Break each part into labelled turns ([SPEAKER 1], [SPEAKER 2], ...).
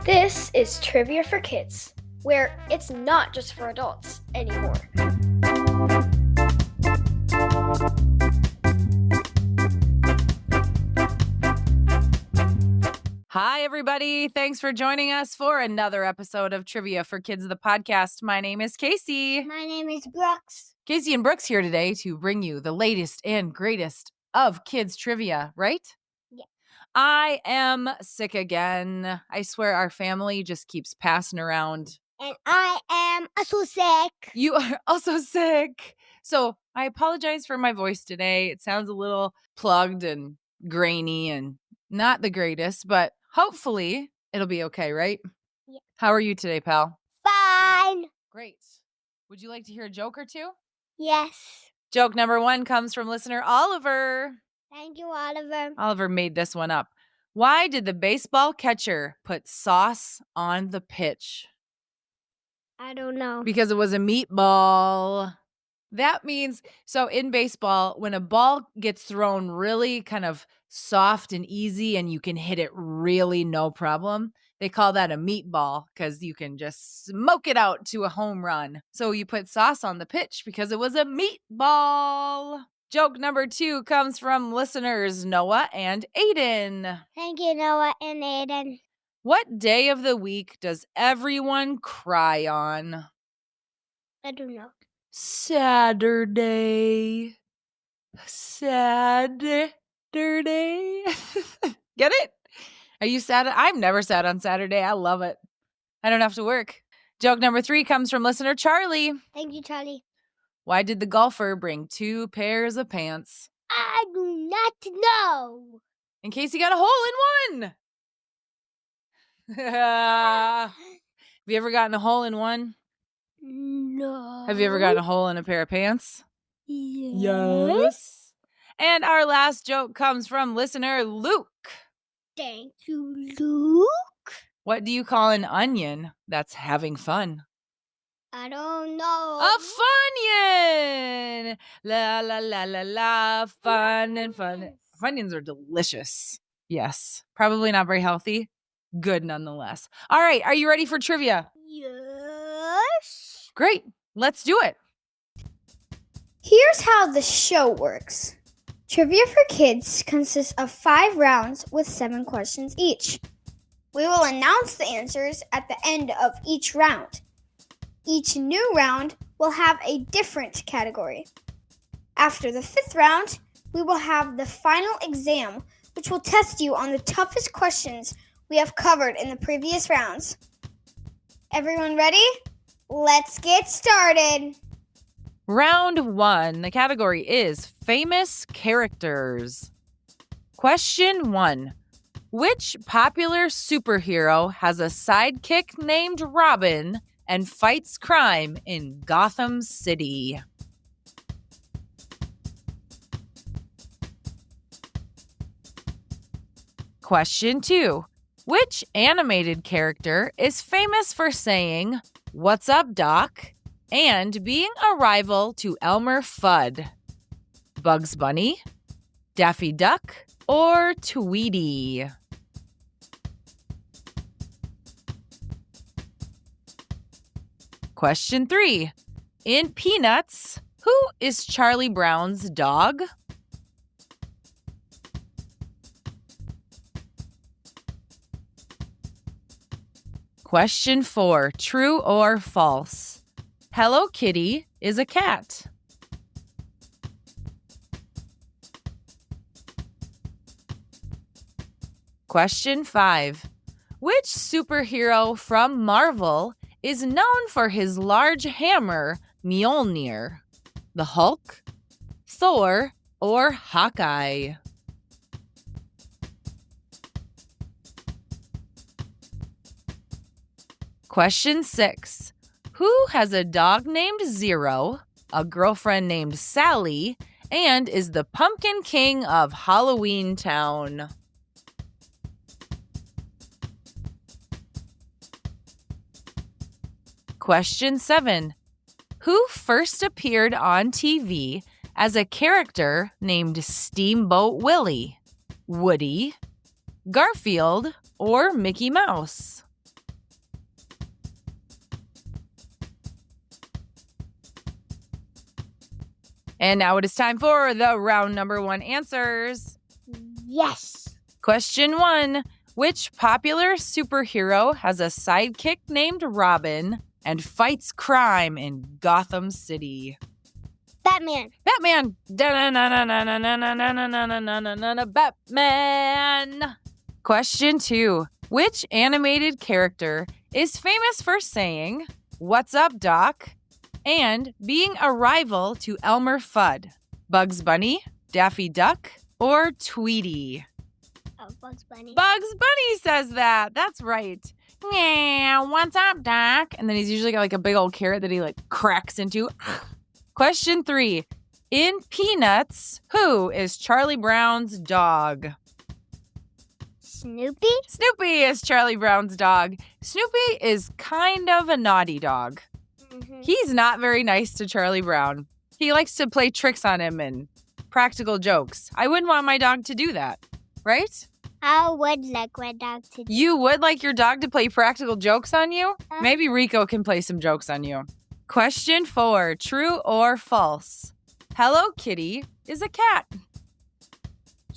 [SPEAKER 1] This is Trivia for Kids, where it's not just for adults anymore.
[SPEAKER 2] Hi, everybody. Thanks for joining us for another episode of Trivia for Kids, the podcast. My name is Casey.
[SPEAKER 3] My name is Brooks.
[SPEAKER 2] Casey and Brooks here today to bring you the latest and greatest of kids trivia, right?
[SPEAKER 3] Yeah.
[SPEAKER 2] I am sick again. I swear our family just keeps passing around.
[SPEAKER 3] And I am also sick.
[SPEAKER 2] You are also sick. So I apologize for my voice today. It sounds a little plugged and grainy and not the greatest, but hopefully it'll be okay, right?
[SPEAKER 3] Yeah.
[SPEAKER 2] How are you today, pal?
[SPEAKER 3] Fine.
[SPEAKER 2] Great. Would you like to hear a joke or two?
[SPEAKER 3] Yes.
[SPEAKER 2] Joke number 1 comes from listener Oliver.
[SPEAKER 3] Thank you, Oliver.
[SPEAKER 2] Oliver made this one up. Why did the baseball catcher put sauce on the pitch?
[SPEAKER 3] I don't know.
[SPEAKER 2] Because it was a meatball. That means, so in baseball, when a ball gets thrown really kind of soft and easy and you can hit it really no problem, they call that a meatball because you can just smoke it out to a home run. So you put sauce on the pitch because it was a meatball. Joke number 2 comes from listeners Noah and Aiden.
[SPEAKER 3] Thank you, Noah and Aiden.
[SPEAKER 2] What day of the week does everyone cry on?
[SPEAKER 3] I don't know.
[SPEAKER 2] Saturday. Saturday. Get it? Are you sad? I'm never sad on Saturday. I love it. I don't have to work. Joke number 3 comes from listener Charlie.
[SPEAKER 3] Thank you, Charlie.
[SPEAKER 2] Why did the golfer bring 2 pairs of pants?
[SPEAKER 3] I do not know.
[SPEAKER 2] In case he got a hole in one. Have you ever gotten a hole in one?
[SPEAKER 3] No.
[SPEAKER 2] Have you ever gotten a hole in a pair of pants?
[SPEAKER 3] Yes.
[SPEAKER 2] And our last joke comes from listener Luke.
[SPEAKER 3] Thank you, Luke.
[SPEAKER 2] What do you call an onion that's having fun?
[SPEAKER 3] I don't know.
[SPEAKER 2] A Funyun! La la la la la, fun and fun. Funyuns are delicious. Yes. Probably not very healthy. Good nonetheless. All right. Are you ready for trivia?
[SPEAKER 3] Yes.
[SPEAKER 2] Great. Let's do it.
[SPEAKER 1] Here's how the show works. Trivia for Kids consists of 5 rounds with 7 questions each. We will announce the answers at the end of each round. Each new round will have a different category. After the 5th round, we will have the final exam, which will test you on the toughest questions we have covered in the previous rounds. Everyone ready? Let's get started.
[SPEAKER 2] Round 1. The category is famous characters. Question 1. Which popular superhero has a sidekick named Robin and fights crime in Gotham City? Question 2. Which animated character is famous for saying, "What's up, Doc?" and being a rival to Elmer Fudd? Bugs Bunny, Daffy Duck, or Tweety? Question 3. In Peanuts, who is Charlie Brown's dog? Question 4. True or false? Hello Kitty is a cat. Question 5. Which superhero from Marvel is known for his large hammer, Mjolnir? The Hulk, Thor, or Hawkeye? Question 6. Who has a dog named Zero, a girlfriend named Sally, and is the Pumpkin King of Halloween Town? Question 7. Who first appeared on TV as a character named Steamboat Willie? Woody, Garfield, or Mickey Mouse? And now it is time for the round number 1 answers.
[SPEAKER 3] Yes.
[SPEAKER 2] Question 1. Which popular superhero has a sidekick named Robin and fights crime in Gotham City?
[SPEAKER 3] Batman.
[SPEAKER 2] Batman. Batman. Question 2. Which animated character is famous for saying, "What's up, Doc?" and being a rival to Elmer Fudd? Bugs Bunny, Daffy Duck, or Tweety?
[SPEAKER 3] Oh, Bugs Bunny.
[SPEAKER 2] Bugs Bunny says that. That's right. Yeah, what's up, Doc? And then he's usually got like a big old carrot that he like cracks into. Question 3. In Peanuts, who is Charlie Brown's dog?
[SPEAKER 3] Snoopy?
[SPEAKER 2] Snoopy is Charlie Brown's dog. Snoopy is kind of a naughty dog.
[SPEAKER 3] Mm-hmm.
[SPEAKER 2] He's not very nice to Charlie Brown. He likes to play tricks on him and practical jokes. I wouldn't want my dog to do that, right?
[SPEAKER 3] I would like my dog to do.
[SPEAKER 2] You would like your dog to play practical jokes on you?
[SPEAKER 3] Uh.
[SPEAKER 2] Maybe Rico can play some jokes on you. Question 4. True or false? Hello Kitty is a cat.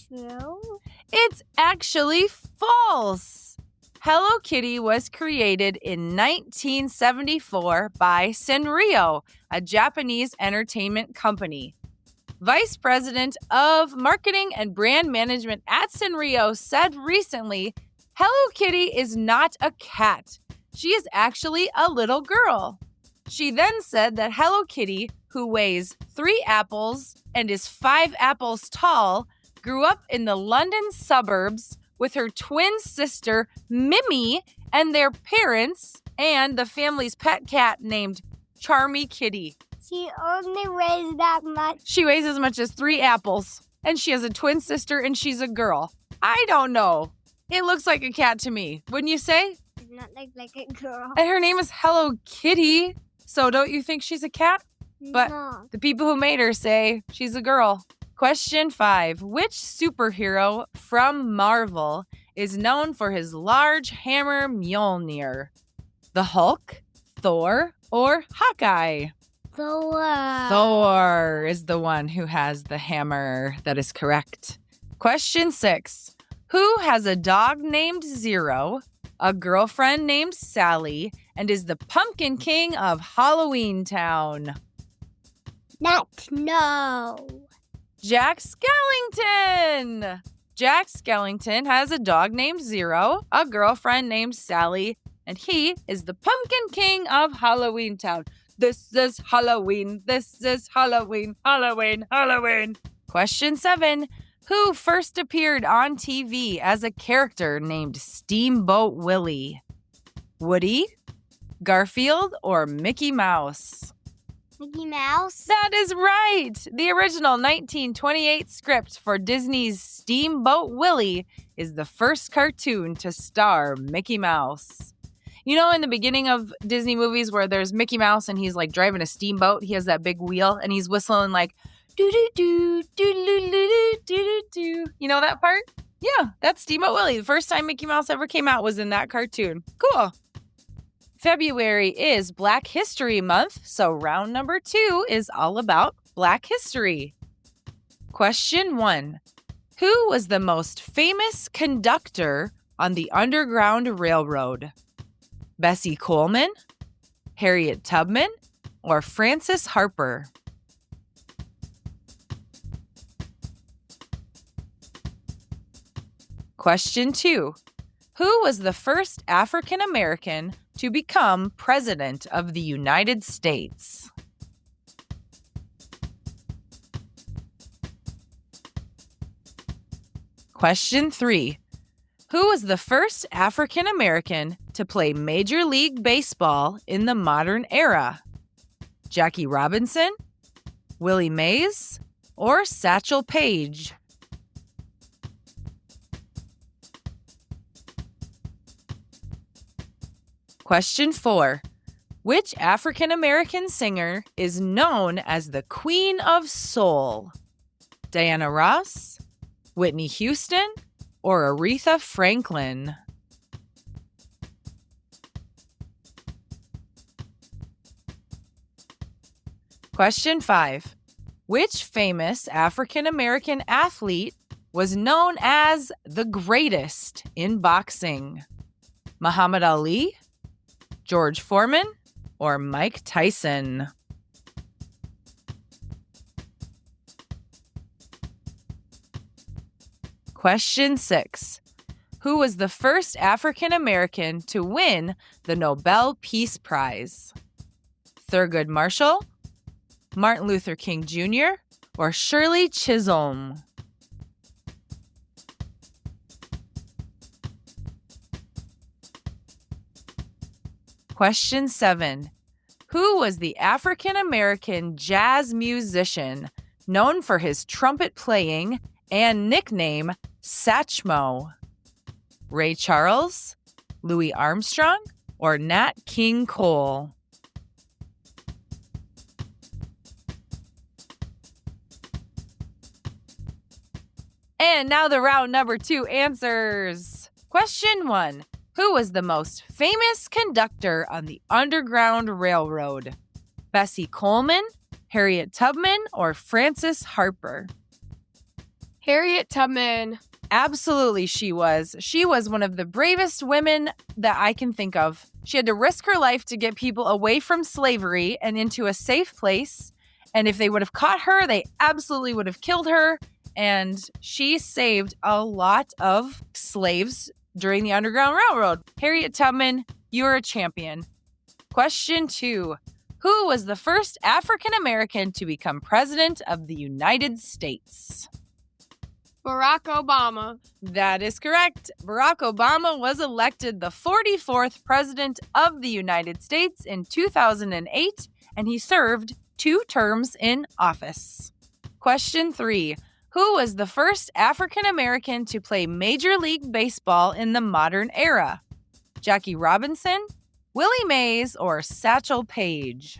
[SPEAKER 3] True.
[SPEAKER 2] It's actually false. Hello Kitty was created in 1974 by Sanrio, a Japanese entertainment company. Vice President of Marketing and Brand Management at Sanrio said recently, Hello Kitty is not a cat. She is actually a little girl. She then said that Hello Kitty, who weighs 3 apples and is 5 apples tall, grew up in the London suburbs with her twin sister, Mimi, and their parents, and the family's pet cat named Charmy Kitty.
[SPEAKER 3] She only weighs that much.
[SPEAKER 2] She weighs as much as 3 apples, and she has a twin sister, and she's a girl. I don't know. It looks like a cat to me, wouldn't you say?
[SPEAKER 3] Does not look like a girl.
[SPEAKER 2] And her name is Hello Kitty, so don't you think she's a cat? But
[SPEAKER 3] No.
[SPEAKER 2] the people who made her say she's a girl. Question 5. Which superhero from Marvel is known for his large hammer Mjolnir? The Hulk, Thor, or Hawkeye?
[SPEAKER 3] Thor.
[SPEAKER 2] Thor is the one who has the hammer. That is correct. Question 6. Who has a dog named Zero, a girlfriend named Sally, and is the Pumpkin King of Halloween Town?
[SPEAKER 3] No.
[SPEAKER 2] Jack Skellington! Jack Skellington has a dog named Zero, a girlfriend named Sally, and he is the Pumpkin King of Halloween Town. This is Halloween. This is Halloween. Halloween. Halloween. Question 7. Who first appeared on TV as a character named Steamboat Willie? Woody, Garfield, or Mickey Mouse?
[SPEAKER 3] Mickey Mouse.
[SPEAKER 2] That is right. The original 1928 script for Disney's Steamboat Willie is the first cartoon to star Mickey Mouse. You know, in the beginning of Disney movies where there's Mickey Mouse and he's like driving a steamboat, he has that big wheel and he's whistling like doo-doo-doo, doo-doo-doo, doo-doo-doo. You know that part? Yeah, that's Steamboat Willie. The first time Mickey Mouse ever came out was in that cartoon. Cool. February is Black History Month, so round number 2 is all about Black history. Question 1. Who was the most famous conductor on the Underground Railroad? Bessie Coleman, Harriet Tubman, or Francis Harper? Question 2. Who was the first African American to become President of the United States? Question 3. Who was the first African American to play Major League Baseball in the modern era? Jackie Robinson, Willie Mays, or Satchel Paige? Question 4. Which African American singer is known as the Queen of Soul? Diana Ross, Whitney Houston, or Aretha Franklin? Question 5. Which famous African American athlete was known as the greatest in boxing? Muhammad Ali, George Foreman, or Mike Tyson? Question 6. Who was the first African American to win the Nobel Peace Prize? Thurgood Marshall, Martin Luther King Jr., or Shirley Chisholm? Question 7. Who was the African American jazz musician known for his trumpet playing and nickname Satchmo? Ray Charles, Louis Armstrong, or Nat King Cole? And now the round number 2 answers. Question 1. Who was the most famous conductor on the Underground Railroad? Bessie Coleman, Harriet Tubman, or Frances Harper?
[SPEAKER 4] Harriet Tubman.
[SPEAKER 2] Absolutely, she was. She was one of the bravest women that I can think of. She had to risk her life to get people away from slavery and into a safe place. And if they would have caught her, they absolutely would have killed her. And she saved a lot of slaves during the Underground Railroad. Harriet Tubman, you're a champion. Question 2. Who was the first African American to become president of the United States?
[SPEAKER 4] Barack Obama.
[SPEAKER 2] That is correct. Barack Obama was elected the 44th president of the United States in 2008, and he served 2 terms in office. Question 3. Who was the first African American to play Major League Baseball in the modern era? Jackie Robinson, Willie Mays, or Satchel Paige?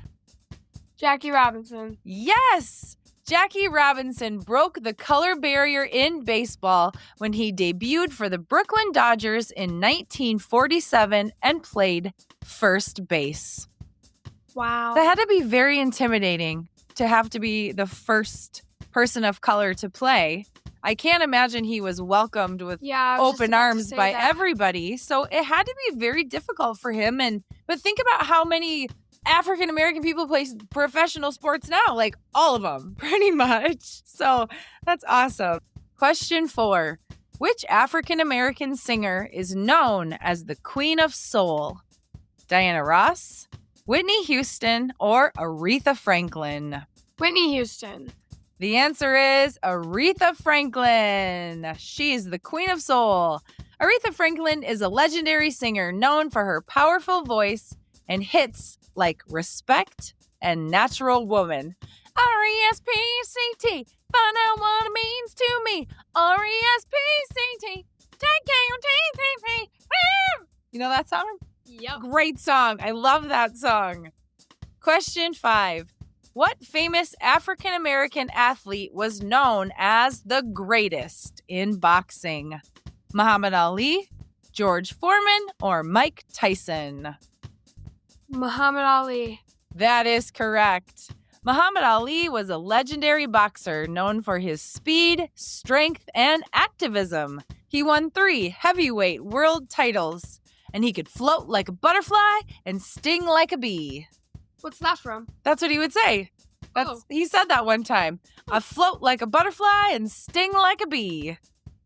[SPEAKER 4] Jackie Robinson.
[SPEAKER 2] Yes! Jackie Robinson broke the color barrier in baseball when he debuted for the Brooklyn Dodgers in 1947 and played first base.
[SPEAKER 4] Wow.
[SPEAKER 2] That had to be very intimidating to have to be the first person of color to play. I can't imagine he was welcomed with open arms by everybody. So it had to be very difficult for him. But think about how many African American people play professional sports now, like all of them, pretty much. So that's awesome. Question 4. Which African American singer is known as the Queen of Soul? Diana Ross, Whitney Houston, or Aretha Franklin?
[SPEAKER 4] Whitney Houston.
[SPEAKER 2] The answer is Aretha Franklin. She is the Queen of Soul. Aretha Franklin is a legendary singer known for her powerful voice and hits like Respect and Natural Woman. R-E-S-P-C-T, find out what it means to me. R-E-S-P-C-T, take You know that song?
[SPEAKER 4] Yep.
[SPEAKER 2] Great song. I love that song. Question 5. What famous African American athlete was known as the greatest in boxing? Muhammad Ali, George Foreman, or Mike Tyson?
[SPEAKER 4] Muhammad Ali.
[SPEAKER 2] That is correct. Muhammad Ali was a legendary boxer known for his speed, strength, and activism. He won 3 heavyweight world titles, and he could float like a butterfly and sting like a bee.
[SPEAKER 4] What's that from?
[SPEAKER 2] That's what he would say. He said that one time. I float like a butterfly and sting like a bee.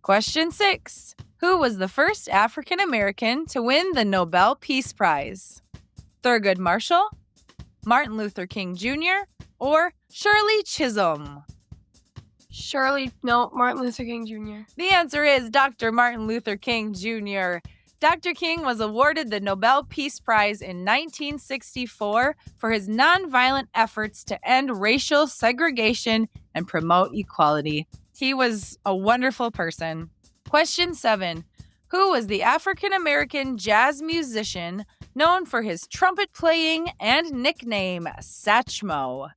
[SPEAKER 2] Question 6. Who was the first African American to win the Nobel Peace Prize? Thurgood Marshall, Martin Luther King Jr., or Shirley Chisholm?
[SPEAKER 4] Martin Luther King Jr.
[SPEAKER 2] The answer is Dr. Martin Luther King Jr. Dr. King was awarded the Nobel Peace Prize in 1964 for his nonviolent efforts to end racial segregation and promote equality. He was a wonderful person. Question 7. Who was the African American jazz musician known for his trumpet playing and nickname Satchmo?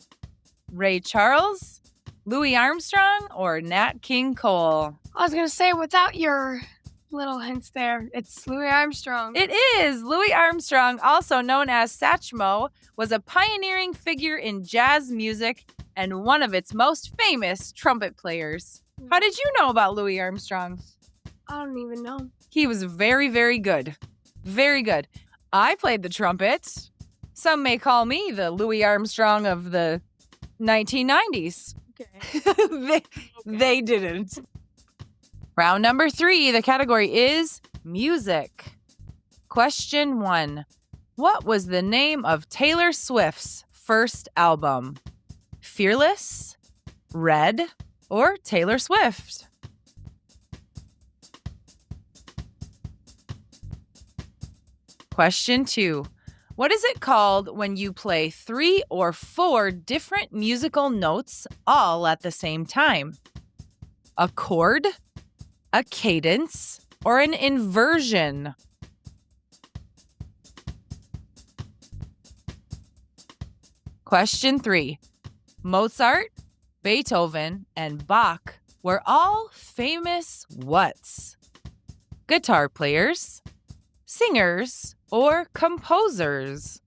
[SPEAKER 2] Ray Charles, Louis Armstrong, or Nat King Cole?
[SPEAKER 4] I was gonna say, without your little hints there, it's Louis Armstrong.
[SPEAKER 2] It is. Louis Armstrong, also known as Satchmo, was a pioneering figure in jazz music and one of its most famous trumpet players. How did you know about Louis Armstrong?
[SPEAKER 4] I don't even know.
[SPEAKER 2] He was very, very good. Very good. I played the trumpet. Some may call me the Louis Armstrong of the 1990s.
[SPEAKER 4] Okay.
[SPEAKER 2] They didn't. Round number 3, the category is music. Question 1. What was the name of Taylor Swift's first album? Fearless, Red, or Taylor Swift? Question 2. What is it called when you play 3 or 4 different musical notes all at the same time? A chord, a cadence, or an inversion? Question 3. Mozart, Beethoven, and Bach were all famous whats? Guitar players, singers, or composers?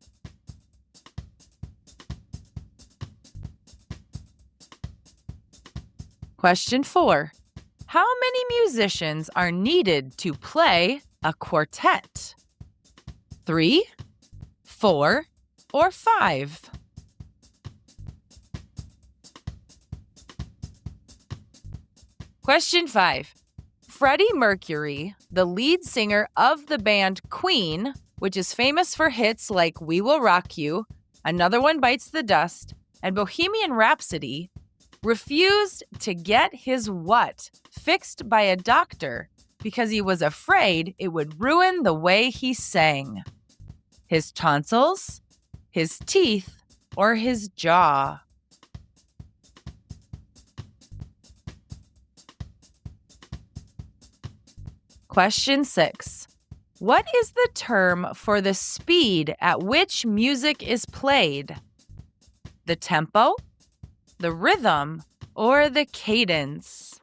[SPEAKER 2] Question 4. How many musicians are needed to play a quartet? 3, 4, or 5? Question 5. Freddie Mercury, the lead singer of the band Queen, which is famous for hits like We Will Rock You, Another One Bites the Dust, and Bohemian Rhapsody, refused to get his what fixed by a doctor because he was afraid it would ruin the way he sang? His tonsils, his teeth, or his jaw? Question 6. What is the term for the speed at which music is played? The tempo, the rhythm, or the cadence?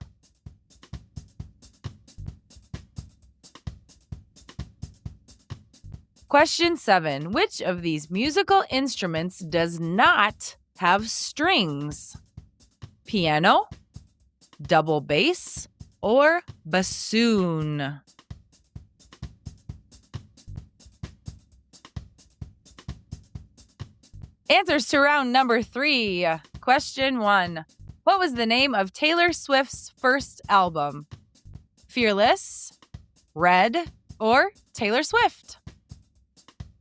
[SPEAKER 2] Question 7. Which of these musical instruments does not have strings? Piano, double bass, or bassoon? Answers to round number 3. Question 1. What was the name of Taylor Swift's first album? Fearless, Red, or Taylor Swift?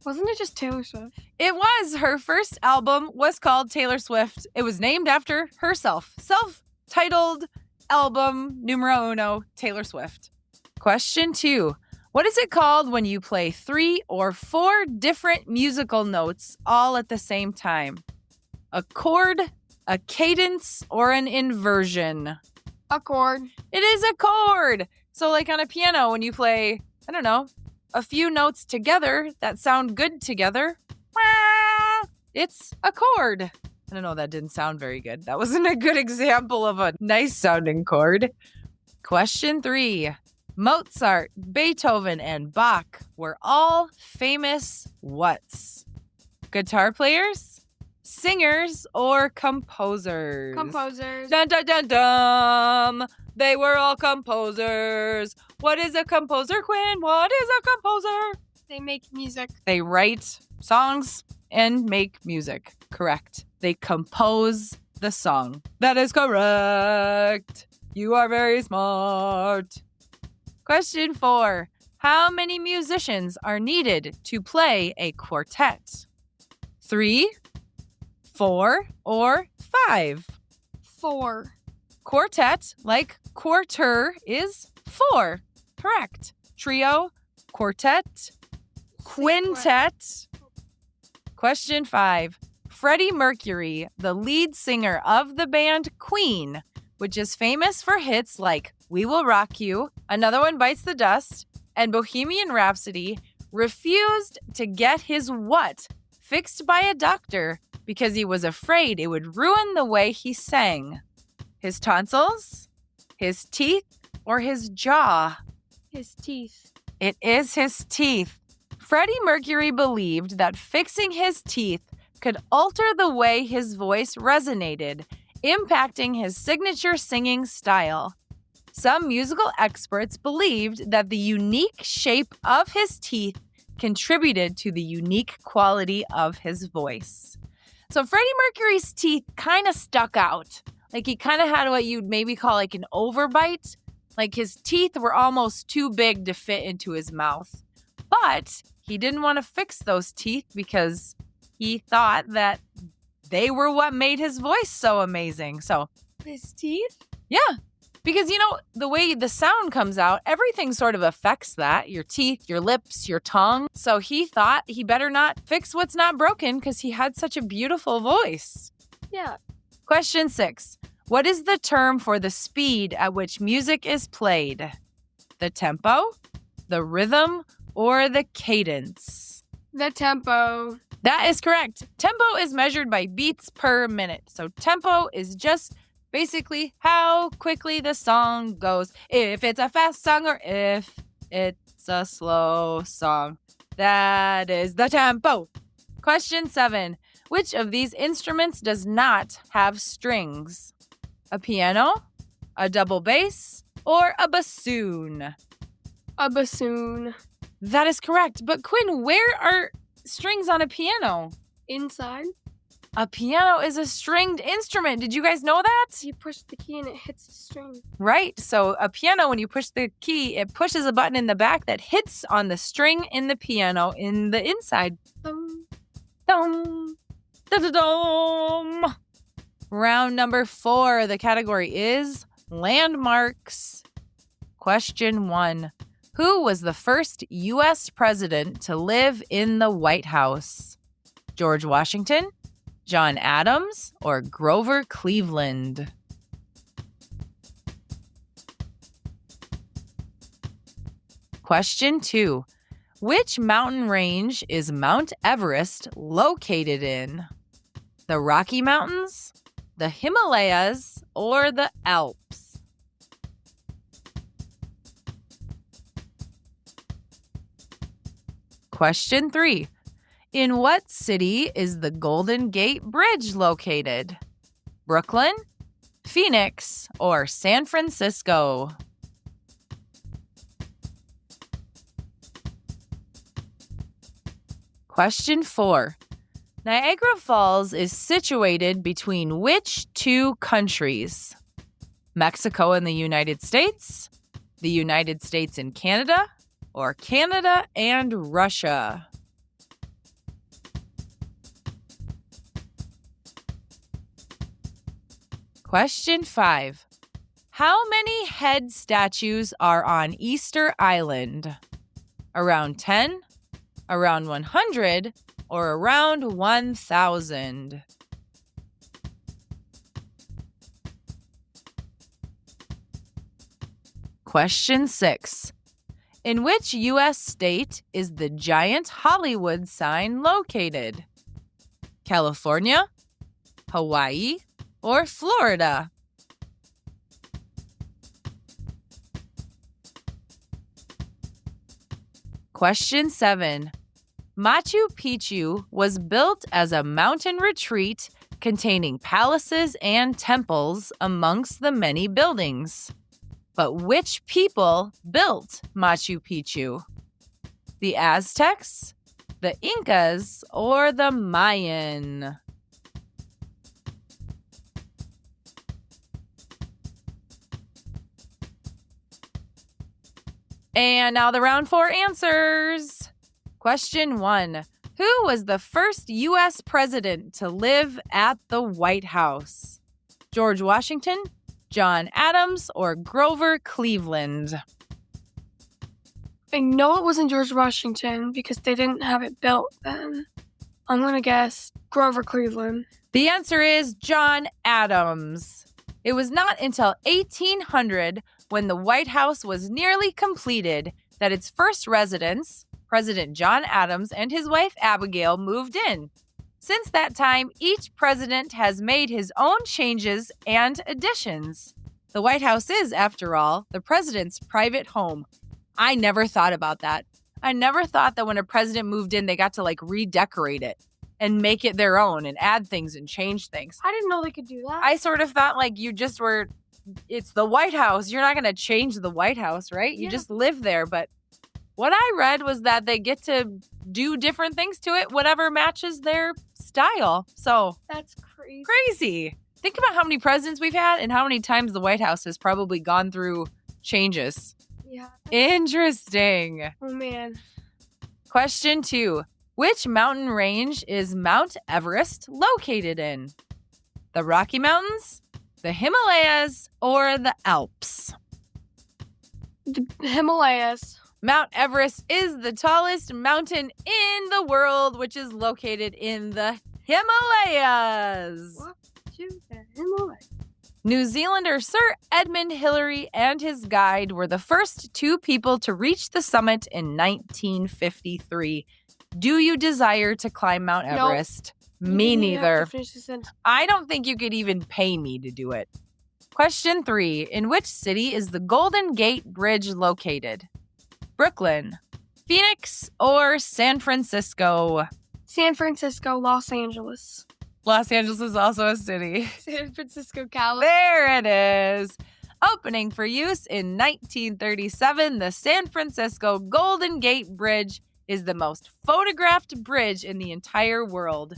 [SPEAKER 4] Wasn't it just Taylor Swift?
[SPEAKER 2] It was. Her first album was called Taylor Swift. It was named after herself. Self-titled album numero uno, Taylor Swift. Question 2. What is it called when you play 3 or 4 different musical notes all at the same time? A chord, a cadence, or an inversion?
[SPEAKER 4] A chord.
[SPEAKER 2] It is a chord. So like on a piano, when you play, I don't know, a few notes together that sound good together, it's a chord. I don't know, that didn't sound very good. That wasn't a good example of a nice sounding chord. Question 3. Mozart, Beethoven, and Bach were all famous whats? Guitar players, singers, or composers?
[SPEAKER 4] Composers.
[SPEAKER 2] Dun dun dun dun. They were all composers. What is a composer, Quinn? What is a composer?
[SPEAKER 4] They make music.
[SPEAKER 2] They write songs and make music. Correct. They compose the song. That is correct. You are very smart. Question 4. How many musicians are needed to play a quartet? 3, 4, or 5?
[SPEAKER 4] 4.
[SPEAKER 2] Quartet, like quarter, is 4. Correct. Trio, quartet, quintet. Question 5. Freddie Mercury, the lead singer of the band Queen, which is famous for hits like We Will Rock You, Another One Bites the Dust, and Bohemian Rhapsody, refused to get his what fixed by a doctor because he was afraid it would ruin the way he sang? His tonsils, his teeth, or his jaw?
[SPEAKER 4] His teeth.
[SPEAKER 2] It is his teeth. Freddie Mercury believed that fixing his teeth could alter the way his voice resonated, impacting his signature singing style. Some musical experts believed that the unique shape of his teeth contributed to the unique quality of his voice. So Freddie Mercury's teeth kind of stuck out. Like he kind of had what you'd maybe call like an overbite. Like his teeth were almost too big to fit into his mouth. But he didn't want to fix those teeth because he thought that they were what made his voice so amazing. So
[SPEAKER 4] His teeth?
[SPEAKER 2] yeah, because the way the sound comes out, everything sort of affects that. Your teeth, your lips, your tongue. So he thought he better not fix what's not broken because he had such a beautiful voice.
[SPEAKER 4] Yeah.
[SPEAKER 2] Question 6. What is the term for the speed at which music is played? The tempo, the rhythm, or the cadence?
[SPEAKER 4] The tempo.
[SPEAKER 2] That is correct. Tempo is measured by beats per minute. So tempo is just basically how quickly the song goes. If it's a fast song or if it's a slow song. That is the tempo. Question 7. Which of these instruments does not have strings? A piano, a double bass, or a bassoon?
[SPEAKER 4] A bassoon.
[SPEAKER 2] That is correct. But Quinn, where are strings on a piano?
[SPEAKER 4] Inside.
[SPEAKER 2] A piano is a stringed instrument. Did you guys know that?
[SPEAKER 4] You push the key and it hits the string.
[SPEAKER 2] Right. So a piano, when you push the key, it pushes a button in the back that hits on the string in the piano in the inside.
[SPEAKER 4] Dum.
[SPEAKER 2] Dum, da-da-dum. Round number 4. The category is landmarks. Question 1. Who was the first U.S. president to live in the White House? George Washington, John Adams, or Grover Cleveland? Question 2. Which mountain range is Mount Everest located in? The Rocky Mountains, the Himalayas, or the Alps? Question 3. In what city is the Golden Gate Bridge located? Brooklyn, Phoenix, or San Francisco? Question 4. Niagara Falls is situated between which 2 countries? Mexico and the United States, the United States and Canada, or Canada and Russia? Question 5. How many head statues are on Easter Island? Around 10, around 100, or around 1,000? Question 6. In which U.S. state is the giant Hollywood sign located? California, Hawaii, or Florida? Question 7. Machu Picchu was built as a mountain retreat containing palaces and temples amongst the many buildings. But which people built Machu Picchu? The Aztecs, the Incas, or the Mayan? And now the round 4 answers. Question 1. Who was the first U.S. president to live at the White House? George Washington, John Adams, or Grover Cleveland?
[SPEAKER 4] I know it wasn't George Washington because they didn't have it built then. I'm going to guess Grover Cleveland.
[SPEAKER 2] The answer is John Adams. It was not until 1800, when the White House was nearly completed, that its first residents, President John Adams and his wife Abigail moved in. Since that time, each president has made his own changes and additions. The White House is, after all, the president's private home. I never thought about that. I never thought that when a president moved in, they got to redecorate it and make it their own and add things and change things.
[SPEAKER 4] I didn't know they could do that.
[SPEAKER 2] I sort of thought you just were, it's the White House. You're not going to change the White House, right? You just live there. But what I read was that they get to do different things to it, whatever matches their style. So
[SPEAKER 4] That's crazy.
[SPEAKER 2] crazy. Think about how many presidents we've had and how many times the White House has probably gone through changes.
[SPEAKER 4] Yeah.
[SPEAKER 2] Interesting.
[SPEAKER 4] Oh, man.
[SPEAKER 2] Question 2. Which mountain range is Mount Everest located in? The Rocky Mountains, the Himalayas, or the Alps?
[SPEAKER 4] The Himalayas.
[SPEAKER 2] Mount Everest is the tallest mountain in the world, which is located in the Himalayas.
[SPEAKER 4] What to the Himalayas?
[SPEAKER 2] New Zealander Sir Edmund Hillary and his guide were the first 2 people to reach the summit in 1953. Do you desire to climb Mount
[SPEAKER 4] Nope.
[SPEAKER 2] Everest? Me
[SPEAKER 4] You have to
[SPEAKER 2] neither.
[SPEAKER 4] finish the sentence.
[SPEAKER 2] I don't think you could even pay me to do it. Question 3. In which city is the Golden Gate Bridge located? Brooklyn, Phoenix, or San Francisco?
[SPEAKER 4] San Francisco, Los Angeles.
[SPEAKER 2] Los Angeles is also a city.
[SPEAKER 4] San Francisco, California.
[SPEAKER 2] There it is. Opening for use in 1937, the San Francisco Golden Gate Bridge is the most photographed bridge in the entire world.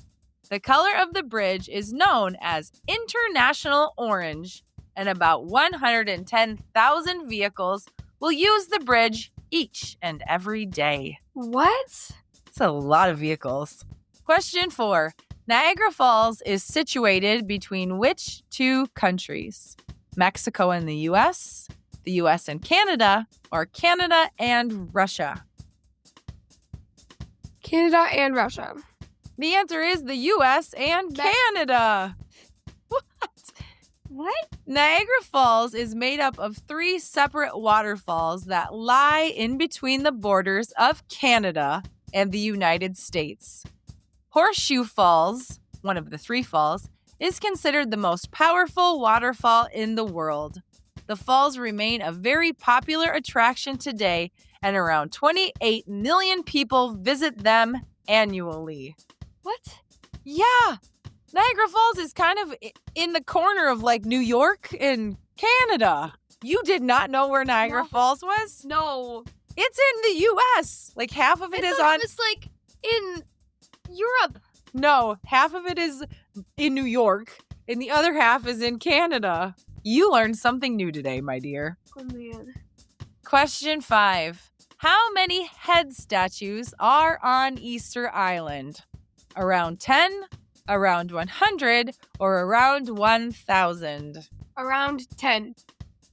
[SPEAKER 2] The color of the bridge is known as International Orange, and about 110,000 vehicles will use the bridge each and every day.
[SPEAKER 4] What?
[SPEAKER 2] It's a lot of vehicles. Question 4. Niagara Falls is situated between which 2 countries? Mexico and the U.S., the U.S. and Canada, or Canada and Russia?
[SPEAKER 4] Canada and Russia.
[SPEAKER 2] The answer is the U.S. and Canada.
[SPEAKER 4] What?
[SPEAKER 2] Niagara Falls is made up of 3 separate waterfalls that lie in between the borders of Canada and the United States. Horseshoe Falls, one of the 3 falls, is considered the most powerful waterfall in the world. The falls remain a very popular attraction today, and around 28 million people visit them annually.
[SPEAKER 4] What?
[SPEAKER 2] Yeah, Niagara Falls is kind of in the corner of New York and Canada. You did not know where Niagara
[SPEAKER 4] No.
[SPEAKER 2] Falls was?
[SPEAKER 4] No.
[SPEAKER 2] It's in the U.S. Half of it is on.
[SPEAKER 4] It was in Europe.
[SPEAKER 2] No, half of it is in New York, and the other half is in Canada. You learned something new today, my dear.
[SPEAKER 4] Oh, man.
[SPEAKER 2] Question 5. How many head statues are on Easter Island? Around 10, around 100, or around 1,000?
[SPEAKER 4] Around 10.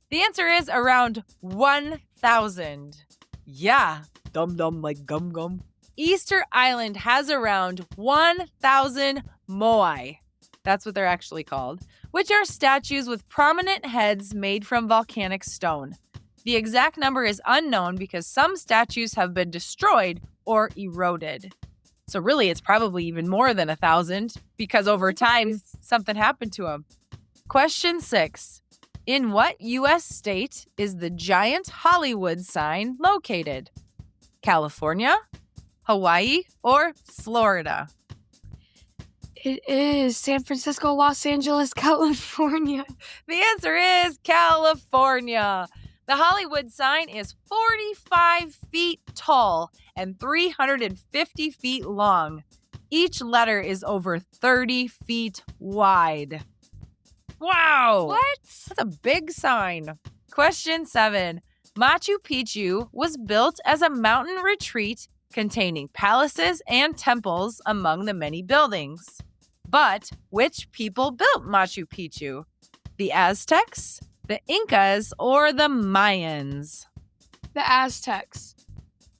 [SPEAKER 2] The answer is around 1,000. Yeah, dum-dum like gum-gum. Easter Island has around 1,000 moai. That's what they're actually called, which are statues with prominent heads made from volcanic stone. The exact number is unknown because some statues have been destroyed or eroded. So really, it's probably even more than 1,000 because over time, something happened to them. Question 6. In what U.S. state is the giant Hollywood sign located? California, Hawaii, or Florida?
[SPEAKER 4] It is San Francisco, Los Angeles, California.
[SPEAKER 2] The answer is California. The Hollywood sign is 45 feet tall and 350 feet long. Each letter is over 30 feet wide. Wow!
[SPEAKER 4] What?
[SPEAKER 2] That's a big sign. Question 7. Machu Picchu was built as a mountain retreat containing palaces and temples among the many buildings. But which people built Machu Picchu? The Aztecs, the Incas, or the Mayans?
[SPEAKER 4] The Aztecs.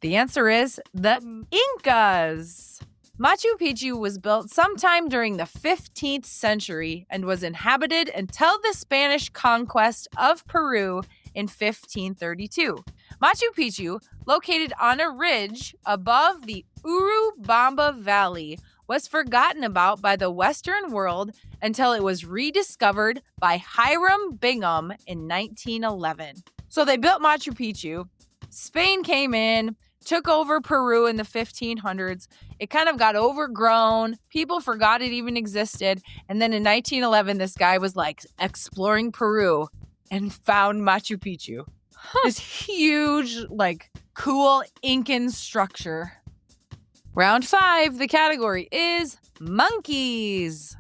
[SPEAKER 2] The answer is the Incas. Machu Picchu was built sometime during the 15th century and was inhabited until the Spanish conquest of Peru in 1532. Machu Picchu, located on a ridge above the Urubamba Valley, was forgotten about by the Western world until it was rediscovered by Hiram Bingham in 1911. So they built Machu Picchu. Spain came in, took over Peru in the 1500s. It kind of got overgrown. People forgot it even existed. And then in 1911, this guy was like exploring Peru and found Machu Picchu. This huge, like, cool Incan structure. Round 5, the category is monkeys.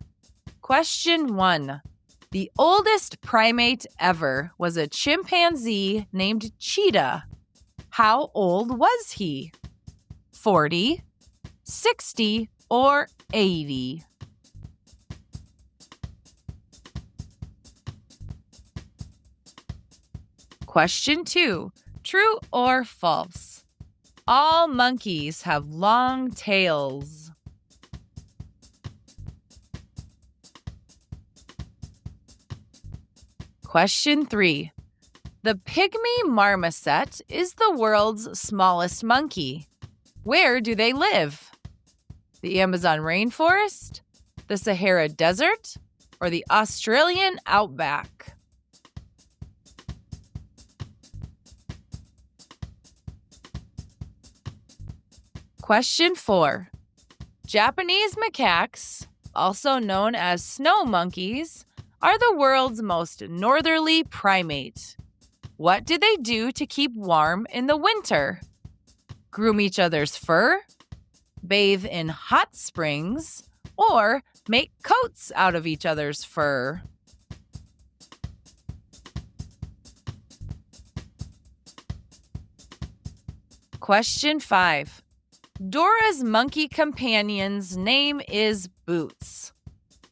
[SPEAKER 2] Question 1. The oldest primate ever was a chimpanzee named Cheetah. How old was he? 40, 60, or 80? Question 2. True or false? All monkeys have long tails. Question 3. The pygmy marmoset is the world's smallest monkey. Where do they live? The Amazon rainforest, the Sahara Desert, or the Australian outback? Question 4. Japanese macaques, also known as snow monkeys, are the world's most northerly primate. What do they do to keep warm in the winter? Groom each other's fur, bathe in hot springs, or make coats out of each other's fur? Question 5. Dora's monkey companion's name is Boots.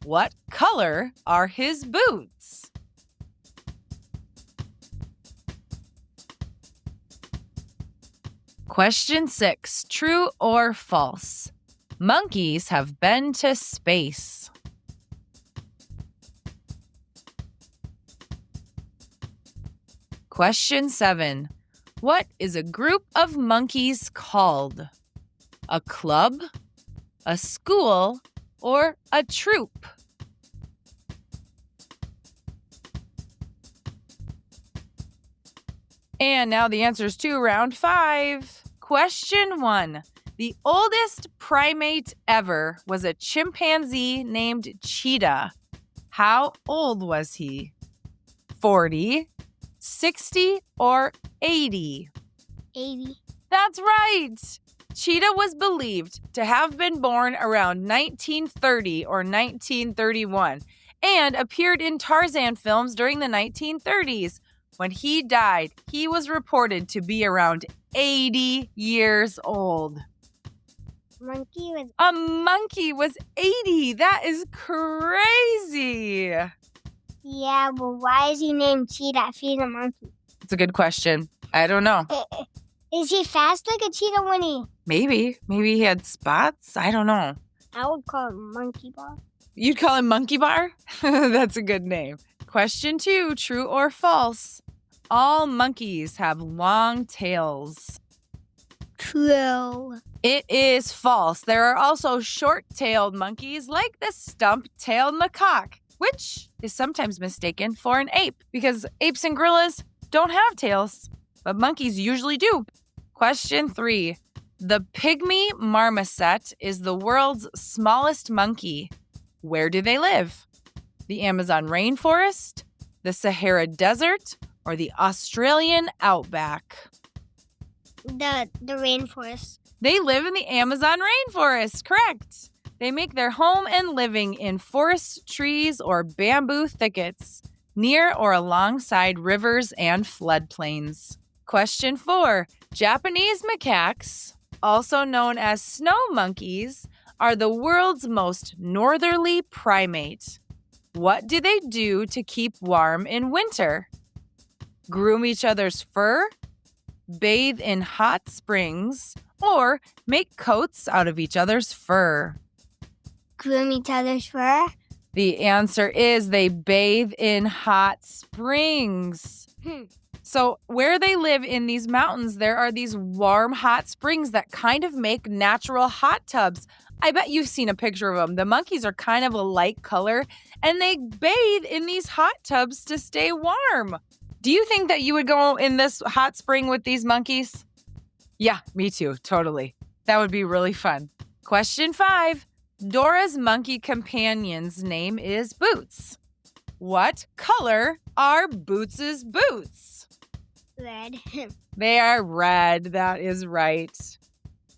[SPEAKER 2] What color are his boots? Question 6. True or false? Monkeys have been to space. Question 7. What is a group of monkeys called? A club, a school, or a troop? And now the answers to round 5. Question 1. The oldest primate ever was a chimpanzee named Cheetah. How old was he? 40, 60, or 80?
[SPEAKER 3] 80.
[SPEAKER 2] That's right! Cheetah was believed to have been born around 1930 or 1931 and appeared in Tarzan films during the 1930s. When he died, he was reported to be around 80 years old. A monkey was 80. That is crazy.
[SPEAKER 3] Yeah, but why is he named Cheetah if he's a monkey?
[SPEAKER 2] It's a good question. I don't know.
[SPEAKER 3] Is he fast like a cheetah when he...
[SPEAKER 2] Maybe he had spots. I don't know.
[SPEAKER 3] I would call him Monkey Bar.
[SPEAKER 2] You'd call him Monkey Bar? That's a good name. Question 2, true or false? All monkeys have long tails.
[SPEAKER 3] True.
[SPEAKER 2] It is false. There are also short-tailed monkeys like the stump-tailed macaque, which is sometimes mistaken for an ape because apes and gorillas don't have tails, but monkeys usually do. Question 3. The pygmy marmoset is the world's smallest monkey. Where do they live? The Amazon rainforest, the Sahara Desert, or the Australian outback?
[SPEAKER 3] The rainforest.
[SPEAKER 2] They live in the Amazon rainforest, correct. They make their home and living in forest trees or bamboo thickets, near or alongside rivers and floodplains. Question 4. Japanese macaques, also known as snow monkeys, are the world's most northerly primate. What do they do to keep warm in winter? Groom each other's fur, bathe in hot springs, or make coats out of each other's fur?
[SPEAKER 3] Groom each other's fur?
[SPEAKER 2] The answer is they bathe in hot springs. So where they live in these mountains, there are these warm, hot springs that kind of make natural hot tubs. I bet you've seen a picture of them. The monkeys are kind of a light color, and they bathe in these hot tubs to stay warm. Do you think that you would go in this hot spring with these monkeys? Yeah, me too. Totally. That would be really fun. Question 5. Dora's monkey companion's name is Boots. What color are Boots's boots?
[SPEAKER 3] Red.
[SPEAKER 2] They are red. That is right.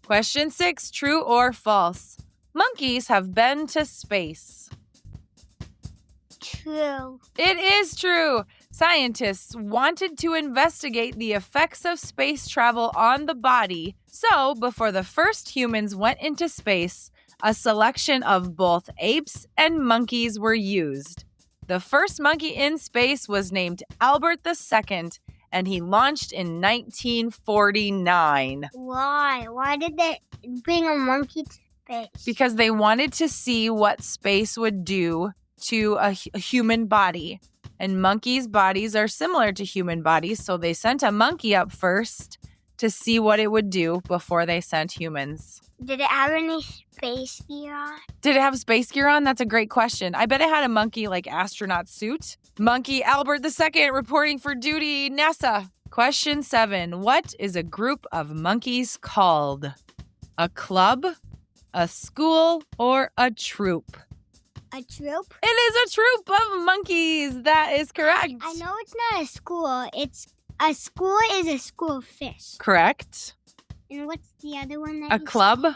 [SPEAKER 2] Question 6. True or false? Monkeys have been to space.
[SPEAKER 3] True.
[SPEAKER 2] It is true. Scientists wanted to investigate the effects of space travel on the body. So, before the first humans went into space, a selection of both apes and monkeys were used. The first monkey in space was named Albert II, and he launched in 1949.
[SPEAKER 3] Why? Why did they bring a monkey to space?
[SPEAKER 2] Because they wanted to see what space would do to a human body. And monkeys' bodies are similar to human bodies, so they sent a monkey up first to see what it would do before they sent humans.
[SPEAKER 3] Did it have any space gear on?
[SPEAKER 2] Did it have space gear on? That's a great question. I bet it had a monkey astronaut suit. Monkey Albert II reporting for duty, NASA. Question 7. What is a group of monkeys called? A club, a school, or a troop?
[SPEAKER 3] A troop?
[SPEAKER 2] It is a troop of monkeys. That is correct.
[SPEAKER 3] I know it's not a school. A school is a school of fish.
[SPEAKER 2] Correct.
[SPEAKER 3] And what's the other one that
[SPEAKER 2] A
[SPEAKER 3] you
[SPEAKER 2] club?
[SPEAKER 3] said?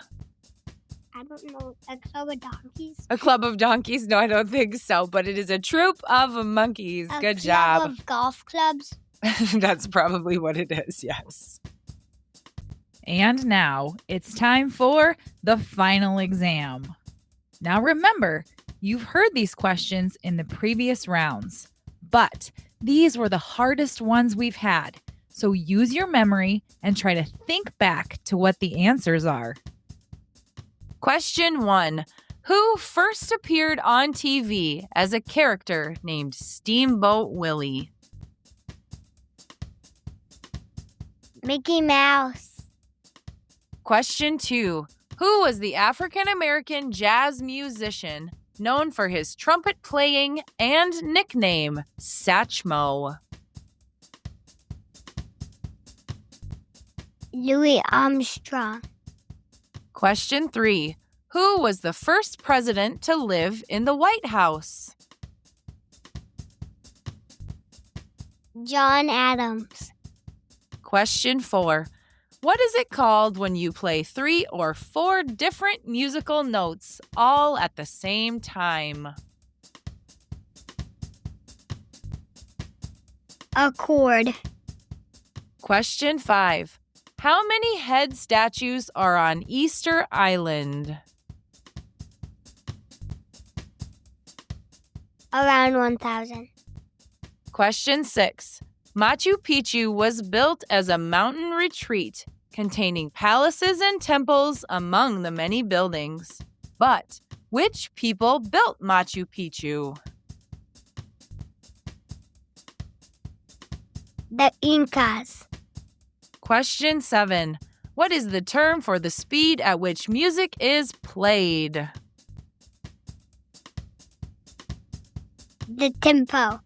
[SPEAKER 3] I don't know. A club of donkeys?
[SPEAKER 2] A club of donkeys? No, I don't think so. But it is a troop of monkeys. Good job.
[SPEAKER 3] A club of golf clubs?
[SPEAKER 2] That's probably what it is, yes. And now it's time for the final exam. Now remember, you've heard these questions in the previous rounds, but these were the hardest ones we've had. So use your memory and try to think back to what the answers are. Question 1. Who first appeared on TV as a character named Steamboat Willie?
[SPEAKER 3] Mickey Mouse.
[SPEAKER 2] Question 2. Who was the African-American jazz musician known for his trumpet playing and nickname Satchmo?
[SPEAKER 3] Louis Armstrong.
[SPEAKER 2] Question 3. Who was the first president to live in the White House?
[SPEAKER 3] John Adams.
[SPEAKER 2] Question 4. What is it called when you play 3 or 4 different musical notes all at the same time?
[SPEAKER 3] A chord.
[SPEAKER 2] Question 5. How many head statues are on Easter Island?
[SPEAKER 3] Around 1,000.
[SPEAKER 2] Question 6. Machu Picchu was built as a mountain retreat containing palaces and temples among the many buildings. But which people built Machu Picchu?
[SPEAKER 3] The Incas.
[SPEAKER 2] Question 7. What is the term for the speed at which music is played?
[SPEAKER 3] The tempo.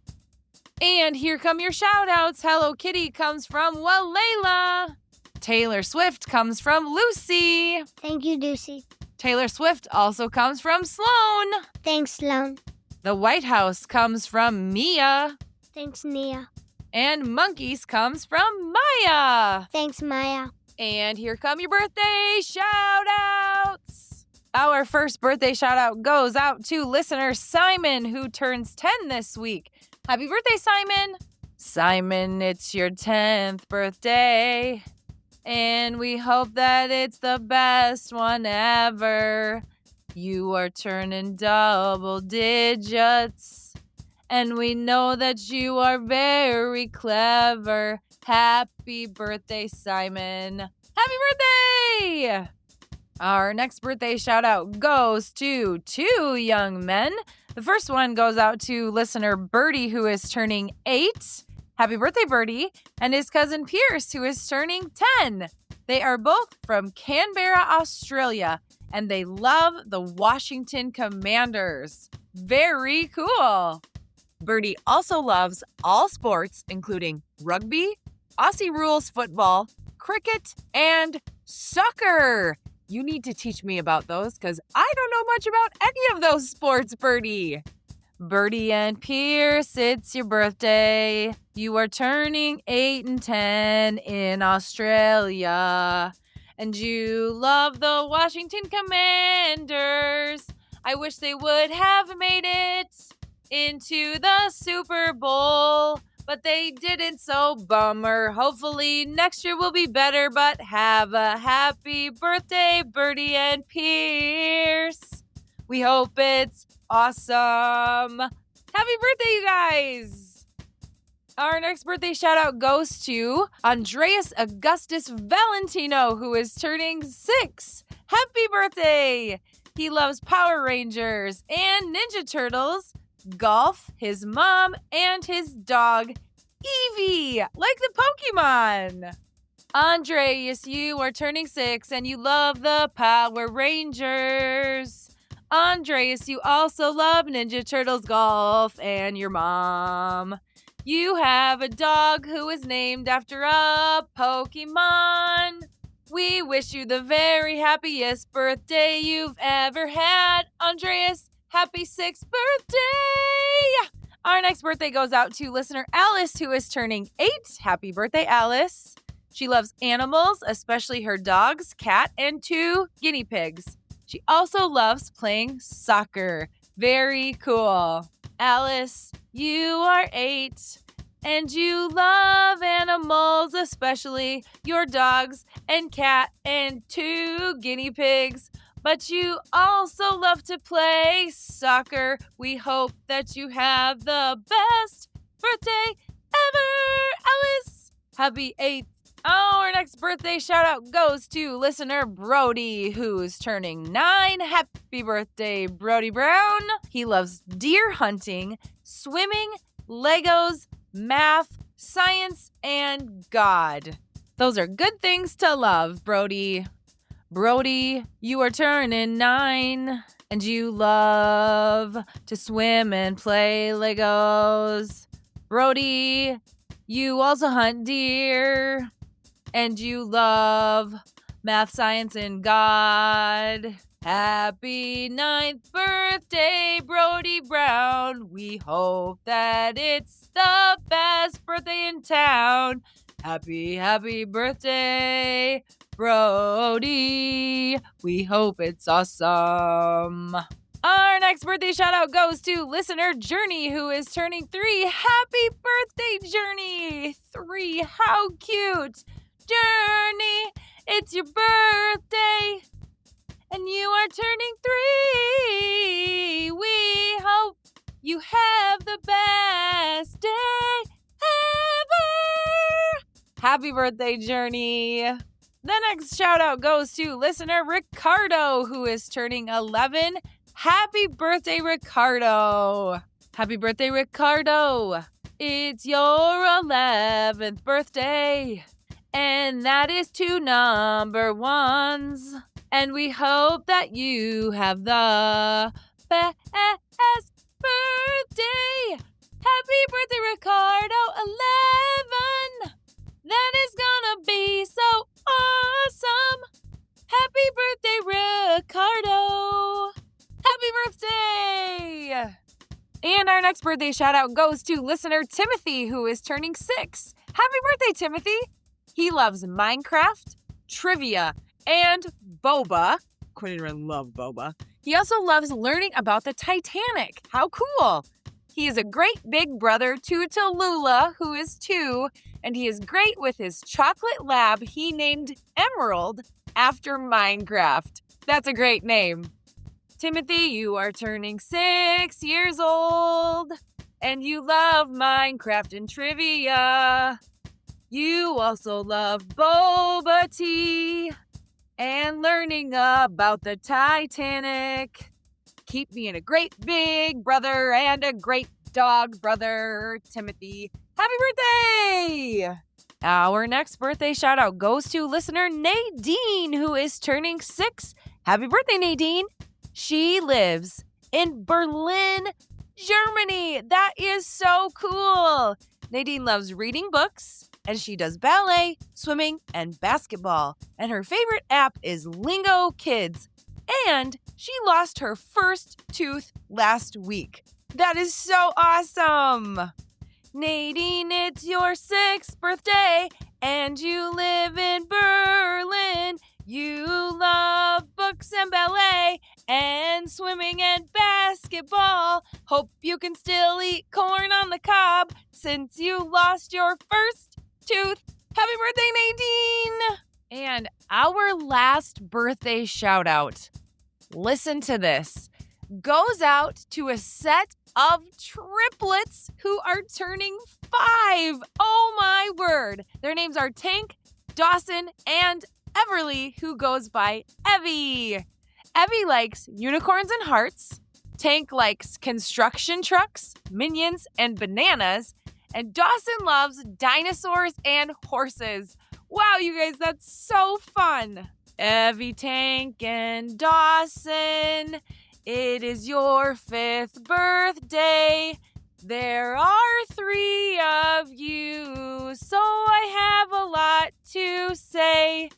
[SPEAKER 2] And here come your shout-outs. Hello Kitty comes from Walela. Taylor Swift comes from Lucy.
[SPEAKER 3] Thank you, Lucy.
[SPEAKER 2] Taylor Swift also comes from Sloan.
[SPEAKER 3] Thanks, Sloan.
[SPEAKER 2] The White House comes from Mia.
[SPEAKER 3] Thanks, Nia.
[SPEAKER 2] And Monkeys comes from Maya.
[SPEAKER 3] Thanks, Maya.
[SPEAKER 2] And here come your birthday shout-outs. Our first birthday shout-out goes out to listener Simon, who turns 10 this week. Happy birthday, Simon. Simon, it's your 10th birthday. And we hope that it's the best one ever. You are turning double digits. And we know that you are very clever. Happy birthday, Simon. Happy birthday! Our next birthday shout out goes to 2 young men. The first one goes out to listener Birdie, who is turning 8. Happy birthday, Birdie, and his cousin Pierce, who is turning 10. They are both from Canberra, Australia, and they love the Washington Commanders. Very cool. Birdie also loves all sports, including rugby, Aussie rules football, cricket, and soccer. You need to teach me about those because I don't know much about any of those sports, Birdie. Birdie and Pierce, it's your birthday. You are turning 8 and 10 in Australia. And you love the Washington Commanders. I wish they would have made it into the Super Bowl, but they didn't, so bummer. Hopefully next year will be better, but have a happy birthday, Birdie and Pierce. We hope it's awesome. Happy birthday, you guys. Our next birthday shout out goes to Andreas Augustus Valentino, who is turning 6. Happy birthday. He loves Power Rangers and Ninja Turtles, golf, his mom, and his dog, Eevee, like the Pokemon. Andreas, you are turning 6 and you love the Power Rangers. Andreas, you also love Ninja Turtles, golf, and your mom. You have a dog who is named after a Pokemon. We wish you the very happiest birthday you've ever had, Andreas. Happy 6th birthday! Our next birthday goes out to listener Alice, who is turning 8. Happy birthday, Alice. She loves animals, especially her dogs, cat, and 2 guinea pigs. She also loves playing soccer. Very cool. Alice, you are 8, and you love animals, especially your dogs and cat and 2 guinea pigs. But you also love to play soccer. We hope that you have the best birthday ever, Alice. Happy 8th. Our next birthday shout out goes to listener Brody, who's turning 9. Happy birthday, Brody Brown. He loves deer hunting, swimming, Legos, math, science, and God. Those are good things to love, Brody. Brody, you are turning 9, and you love to swim and play Legos. Brody, you also hunt deer, and you love math, science, and God. Happy 9th birthday, Brody Brown. We hope that it's the best birthday in town. Happy birthday, Brody. We hope it's awesome. Our next birthday shout out goes to listener Journey, who is turning 3. Happy birthday, Journey. 3, how cute. Journey, it's your birthday, and you are turning 3. We hope you have the best day ever. Happy birthday, Journey. The next shout out goes to listener Ricardo, who is turning 11. Happy birthday, Ricardo. Happy birthday, Ricardo. It's your 11th birthday, and that is 2 number 1s. And we hope that you have the best birthday. Happy birthday, Ricardo, 11. That is gonna be so awesome. Happy birthday, Ricardo. Happy birthday. And our next birthday shout out goes to listener Timothy, who is turning 6. Happy birthday, Timothy. He loves Minecraft, trivia, and boba. Couldn't even love boba. He also loves learning about the Titanic. How cool. He is a great big brother to Tallulah, who is 2, and he is great with his chocolate lab he named Emerald after Minecraft. That's a great name. Timothy, you are turning 6 years old, and you love Minecraft and trivia. You also love boba tea and learning about the Titanic. Keep being a great big brother and a great dog brother, Timothy. Happy birthday! Our next birthday shout out goes to listener Nadine, who is turning 6. Happy birthday, Nadine. She lives in Berlin, Germany. That is so cool. Nadine loves reading books, and she does ballet, swimming, and basketball. And her favorite app is Lingo Kids. And she lost her first tooth last week. That is so awesome. Nadine, it's your 6th birthday, and you live in Berlin. You love books and ballet, and swimming and basketball. Hope you can still eat corn on the cob since you lost your first tooth. Happy birthday, Nadine! And our last birthday shout out, listen to this, goes out to a set of triplets who are turning 5. Oh my word. Their names are Tank, Dawson, and Everly, who goes by Evie. Evie likes unicorns and hearts. Tank likes construction trucks, minions, and bananas. And Dawson loves dinosaurs and horses. Wow, you guys, that's so fun. Evie, Tank, and Dawson, it is your 5th birthday. There are 3 of you, so I have a lot to say.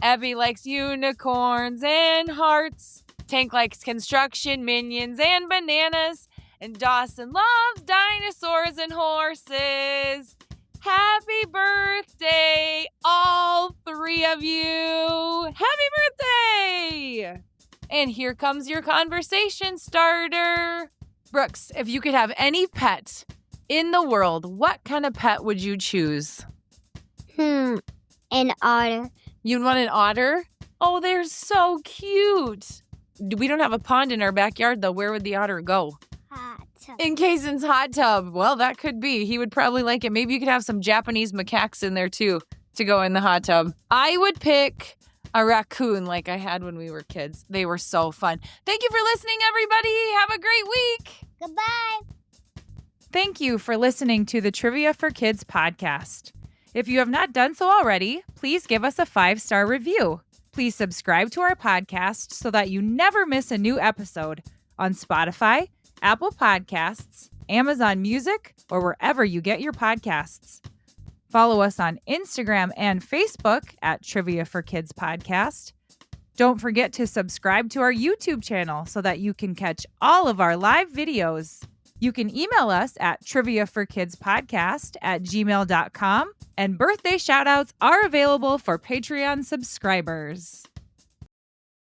[SPEAKER 2] Evie likes unicorns and hearts. Tank likes construction, minions, and bananas. And Dawson loves dinosaurs and horses. Happy birthday, all 3 of you. Happy birthday! And here comes your conversation starter. Brooks, if you could have any pet in the world, what kind of pet would you choose?
[SPEAKER 3] An otter.
[SPEAKER 2] You'd want an otter? Oh, they're so cute. We don't have a pond in our backyard, though. Where would the otter go?
[SPEAKER 3] Hot tub.
[SPEAKER 2] In Kaysen's hot tub. Well, that could be. He would probably like it. Maybe you could have some Japanese macaques in there, too, to go in the hot tub. I would pick a raccoon like I had when we were kids. They were so fun. Thank you for listening, everybody. Have a great week.
[SPEAKER 3] Goodbye.
[SPEAKER 2] Thank you for listening to the Trivia for Kids podcast. If you have not done so already, please give us a 5-star review. Please subscribe to our podcast so that you never miss a new episode on Spotify, Apple Podcasts, Amazon Music, or wherever you get your podcasts. Follow us on Instagram and Facebook at Trivia for Kids Podcast. Don't forget to subscribe to our YouTube channel so that you can catch all of our live videos. You can email us at triviaforkidspodcast@gmail.com, and birthday shoutouts are available for Patreon subscribers.